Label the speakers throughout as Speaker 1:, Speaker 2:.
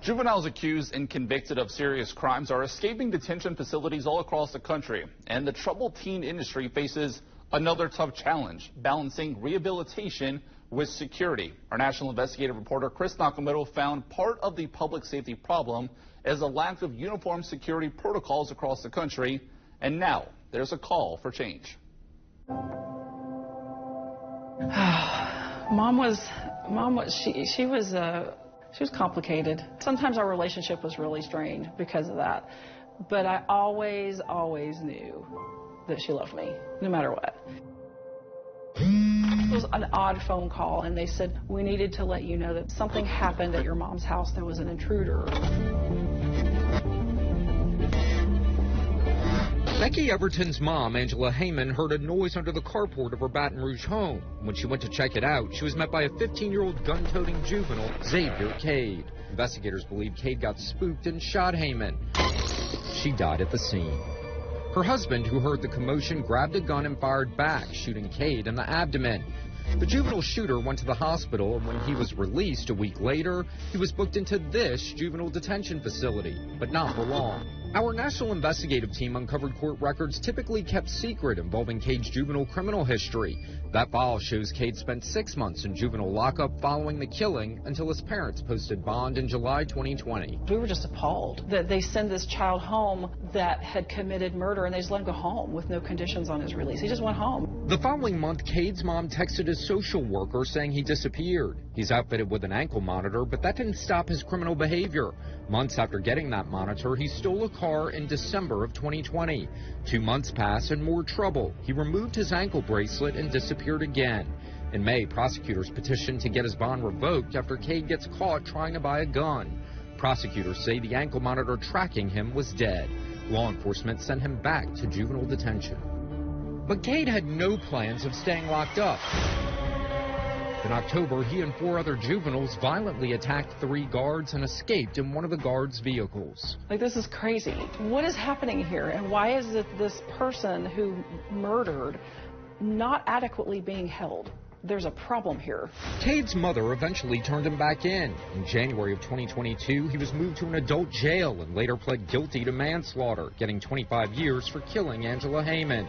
Speaker 1: Juveniles accused and convicted of serious crimes are escaping detention facilities all across the country, and the troubled teen industry faces another tough challenge, balancing rehabilitation with security. Our national investigative reporter Chris Nakamoto found part of the public safety problem is a lack of uniform security protocols across the country, and now there's a call for change.
Speaker 2: She was complicated. Sometimes our relationship was really strained because of that. But I always knew that she loved me, no matter what. It was an odd phone call, and they said, we needed to let you know that something happened at your mom's house. There was an intruder.
Speaker 3: Becky Everton's mom, Angela Heyman, heard a noise under the carport of her Baton Rouge home. When she went to check it out, she was met by a 15-year-old gun-toting juvenile, Xavier Cade. Investigators believe Cade got spooked and shot Heyman. She died at the scene. Her husband, who heard the commotion, grabbed a gun and fired back, shooting Cade in the abdomen. The juvenile shooter went to the hospital, and when he was released a week later, he was booked into this juvenile detention facility, but not for long. Our national investigative team uncovered court records typically kept secret involving Cade's juvenile criminal history. That file shows Cade spent 6 months in juvenile lockup following the killing until his parents posted bond in July 2020.
Speaker 2: We were just appalled that they send this child home that had committed murder, and they just let him go home with no conditions on his release. He just went home.
Speaker 3: The following month, Cade's mom texted his social worker saying he disappeared. He's outfitted with an ankle monitor, but that didn't stop his criminal behavior. Months after getting that monitor, he stole a car in December of 2020. 2 months pass and more trouble. He removed his ankle bracelet and disappeared again. In May, prosecutors petitioned to get his bond revoked after Cade gets caught trying to buy a gun. Prosecutors say the ankle monitor tracking him was dead. Law enforcement sent him back to juvenile detention. But Cade had no plans of staying locked up. In October, he and 4 other juveniles violently attacked 3 guards and escaped in one of the guards' vehicles.
Speaker 2: Like, this is crazy. What is happening here? And why is it this person who murdered not adequately being held? There's a problem here.
Speaker 3: Cade's mother eventually turned him back in. In January of 2022, he was moved to an adult jail and later pled guilty to manslaughter, getting 25 years for killing Angela Heyman.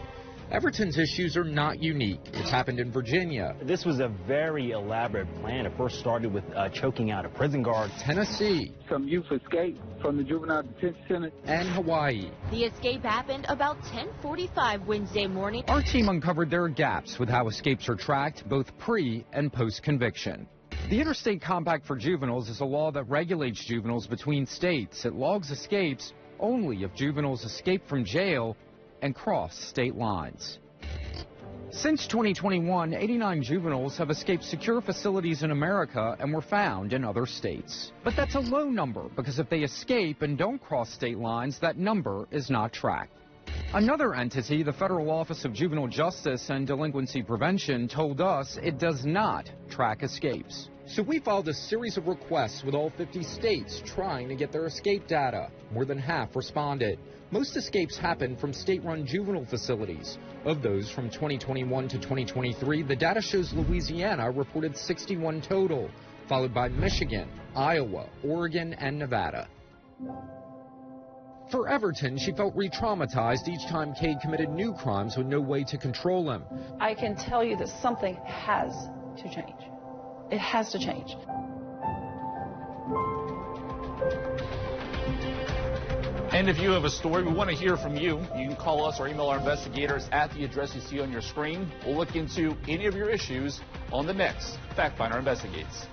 Speaker 3: Everton's issues are not unique. It's happened in Virginia.
Speaker 4: This was a very elaborate plan. It first started with choking out a prison guard.
Speaker 3: Tennessee.
Speaker 5: Some youth escaped from the juvenile detention center.
Speaker 3: And Hawaii.
Speaker 6: The escape happened about 10:45 Wednesday morning.
Speaker 3: Our team uncovered there are gaps with how escapes are tracked both pre and post-conviction. The Interstate Compact for Juveniles is a law that regulates juveniles between states. It logs escapes only if juveniles escape from jail and cross state lines. Since 2021, 89 juveniles have escaped secure facilities in America and were found in other states. But that's a low number, because if they escape and don't cross state lines, that number is not tracked. Another entity, the Federal Office of Juvenile Justice and Delinquency Prevention, told us it does not track escapes. So we filed a series of requests with all 50 states trying to get their escape data. More than half responded. Most escapes happen from state-run juvenile facilities. Of those from 2021 to 2023, the data shows Louisiana reported 61 total, followed by Michigan, Iowa, Oregon, and Nevada. For Everton, she felt re-traumatized each time Cade committed new crimes with no way to control him.
Speaker 2: I can tell you that something has to change. It has to change.
Speaker 1: And if you have a story, we want to hear from you. You can call us or email our investigators at the address you see on your screen. We'll look into any of your issues on the next Factfinder Investigates.